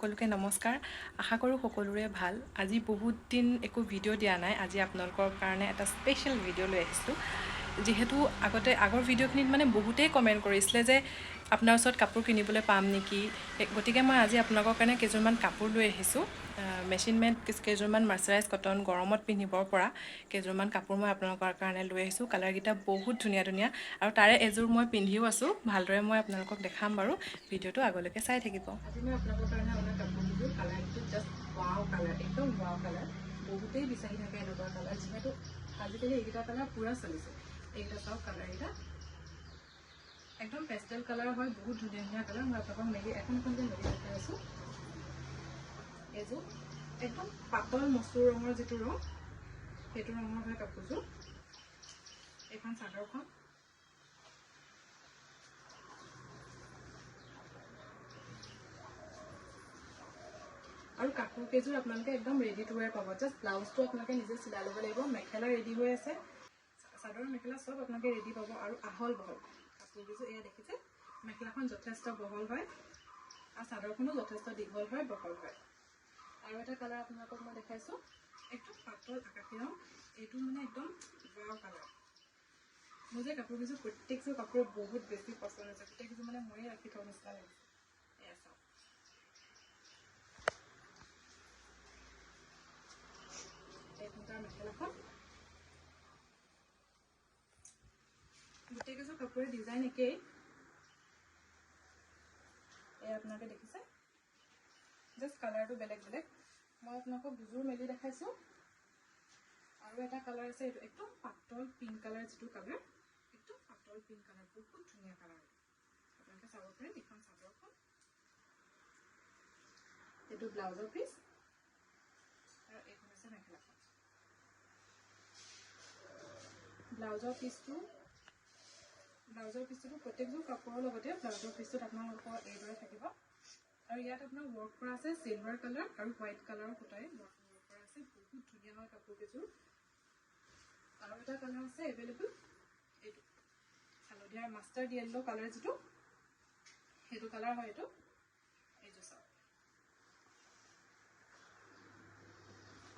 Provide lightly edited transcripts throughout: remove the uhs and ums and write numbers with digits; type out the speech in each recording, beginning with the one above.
সকলোকে নমস্কাৰ আশা কৰোঁ সকলোৰে ভাল আজি বহুত দিন একো ভিডিঅ' দিয়া নাই আজি আপোনালোকৰ কাৰণে এটা স্পেচিয়েল ভিডিঅ' লৈ আহিছোঁ যেহেতু আগৰ ভিডিঅ'খিনিত মানে বহুতেই কমেণ্ট কৰিছিলে যে আপোনাৰ ওচৰত কাপোৰ কিনিবলৈ পাম নেকি গতিকে মই আজি আপোনালোকৰ কাৰণে কেইযোৰমান কাপোৰ লৈ আহিছোঁ মেচিন মেড কেইযোৰমান মাৰ্চাৰাইজ কটন গৰমত পিন্ধিবৰ পৰা কেইযোৰমান কাপোৰ মই আপোনালোকৰ কাৰণে লৈ আহিছোঁ কালাৰকেইটা বহুত ধুনীয়া ধুনীয়া আৰু তাৰে এযোৰ মই পিন্ধিও আছোঁ ভালদৰে মই আপোনালোকক দেখাম বাৰু ভিডিঅ'টো আগলৈকে চাই থাকিব আজি মই আপোনালোকৰ কাৰণে অনা কাপোৰযোৰ কালাৰটো জাষ্ট ৱাও কালাৰ একদম ৱাও কালাৰ বহুতেই বিচাৰি থাকে এনেকুৱা কালাৰ যিহেতু আজিকালি এইকেইটা কালাৰ পূৰা চলিছে এইকেইটা চাওক কালাৰকেইটা একদম পেষ্টেল কালাৰ হয় বহুত ধুনীয়া ধুনীয়া কালাৰ মই আপোনালোকক মেলি এখনকৈ মেলি দেখাই আছোঁ এইযোৰ একদম পাতল মচুৰ ৰঙৰ যিটো ৰং সেইটো ৰঙৰ হয় কাপোৰযোৰ এইখন চাদৰখন আৰু কাপোৰ কেইযোৰ আপোনালোকে একদম ৰেডি টু ৱেৰ পাব জাষ্ট ব্লাউজটো আপোনালোকে নিজে চিলাই ল'ব লাগিব মেখেলা ৰেডি হৈ আছে চাদৰ মেখেলা সব আপোনালোকে ৰেডি পাব আৰু আহল বহল কাপোৰ কেইযোৰ এয়া দেখিছে মেখেলাখন যথেষ্ট বহল হয় আৰু চাদৰখনো যথেষ্ট দীঘল হয় বহল হয় আৰু এটা কালাৰ আপোনালোকক মই দেখাইছোঁ একদম পাতল আকাশী ৰং এইটো মানে একদম ৱাও কালাৰ মোৰ যে কাপোৰ কেইযোৰ প্ৰত্যেকযোৰ কাপোৰ বহুত বেছি পচন্দ হৈছে গোটেইকেইযোৰ মানে ময়ে ৰাখি থোৱা নিচিনা লাগিছে এয়া চাওক মেখেলাখন গোটেইকেইযোৰ কাপোৰৰ ডিজাইন একেই এয়া আপোনালোকে দেখিছে জাষ্ট কালাৰটো বেলেগ বেলেগ মই আপোনালোকক দুযোৰ মেলি দেখাইছোঁ আৰু এটা কালাৰ আছে এইটো একদম পাতল পিংক কালাৰ যিটো কালাৰ একদম পাতল পিংক কালাৰ বহুত ধুনীয়া কালাৰ আপোনালোকে চাব পাৰে এইখন চাদৰখন এইটো ব্লাউজৰ পিচ আৰু এইখন আছে মেখেলাখন ব্লাউজৰ পিচটো প্ৰত্যেকযোৰ কাপোৰৰ লগতে ব্লাউজৰ পিচটোত আপোনালোকৰ এইদৰে থাকিব আৰু ইয়াত আপোনাৰ ৱৰ্ক কৰা আছে চিলভাৰ কালাৰ আৰু হোৱাইট কালাৰৰ সূতাৰে ৱৰ্ক কৰা আছে বহুত ধুনীয়া হয় কাপোৰ কেইযোৰ আৰু এটা কালাৰ আছে এভেইলেবল এইটো হালধীয়া মাষ্টাৰ্ড য়েল্লো কালাৰ যিটো সেইটো কালাৰ হয় এইটো এইযোৰ চাওক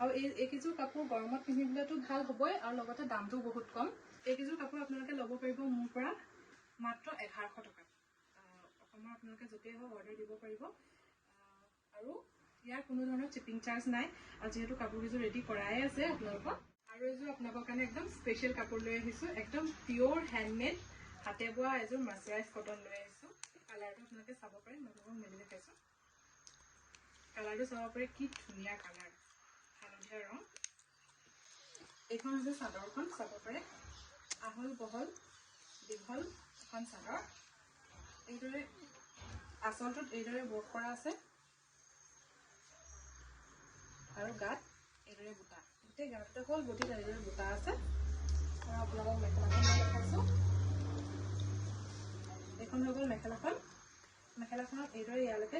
আৰু এইকেইযোৰ কাপোৰ গৰমত পিন্ধিবলৈতো ভাল হ'বই আৰু লগতে দামটো বহুত কম এইকেইযোৰ কাপোৰ আপোনালোকে ল'ব পাৰিব মোৰ পৰা মাত্ৰ 1100 টকাত অসমৰ আপোনালোকে য'তেই হওক অৰ্ডাৰ দিব পাৰিব আৰু ইয়াৰ কোনো ধৰণৰ শ্বিপিং চাৰ্জ নাই আৰু যিহেতু কাপোৰকেইযোৰ ৰেডি কৰাই আছে আপোনালোকৰ আৰু এযোৰ আপোনালোকৰ কাৰণে একদম স্পেচিয়েল কাপোৰ লৈ আহিছোঁ একদম পিয়'ৰ হেণ্ডমেড হাতে বোৱা এযোৰ মাৰ্চাৰাইজ কটন লৈ আহিছোঁ কালাৰটো আপোনালোকে চাব পাৰে মই আপোনালোকক মেলি দেখাইছোঁ কালাৰটো চাব পাৰে কি ধুনীয়া কালাৰ হালধীয়া ৰং এইখন হৈছে চাদৰখন চাব পাৰে আহল বহল দীঘল এখন চাদৰ এইদৰে আঁচলটোত এইদৰে ৱৰ্ক কৰা আছে আৰু গাত এইদৰে বুটা গোটেই গাতে হ'ল বডিত এইদৰে বুটা আছে আৰু আপোনালোকক মেখেলাখন মই দেখাইছোঁ এইখন হৈ গ'ল মেখেলাখনত এইদৰে ইয়ালৈকে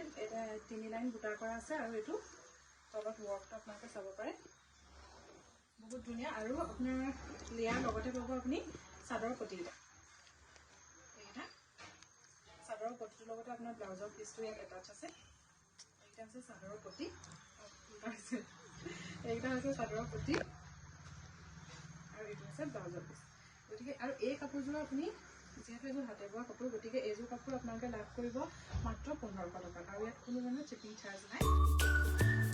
3 লাইন বুটা কৰা আছে আৰু এইটো তলত ৱৰ্কটো আপোনালোকে চাব পাৰে বহুত ধুনীয়া আৰু আপোনাৰ লেয়াৰ লগতে পাব আপুনি চাদৰ পটিকেইটা এইকেইটা চাদৰৰ পটিটোৰ লগতে আপোনাৰ ব্লাউজৰ পিচটো ইয়াত এটাচ আছে এইকেইটা হৈছে চাদৰৰ পটি এইকেইটা হৈছে চাদৰৰ পটি আৰু এইটো হৈছে ব্লাউজৰ পিচ গতিকে আৰু এই কাপোৰযোৰ আপুনি যিহেতু এইযোৰ হাতে বোৱা কাপোৰ গতিকে এইযোৰ কাপোৰ আপোনালোকে লাভ কৰিব মাত্ৰ 1500 টকাত আৰু ইয়াত কোনো ধৰণৰ শ্বিপিং চাৰ্জ নাই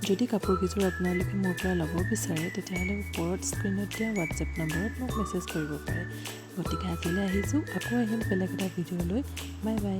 যদি কাপোৰকেইযোৰ আপোনালোকে মোৰ পৰা ল'ব বিচাৰে তেতিয়াহ'লে ওপৰত স্ক্ৰীণত দিয়া হোৱাটছএপ নম্বৰত মোক মেছেজ কৰিব পাৰে গতিকে আজিলৈ আহিছোঁ আকৌ আহিম বেলেগ এটা ভিডিঅ' লৈ বাই বাই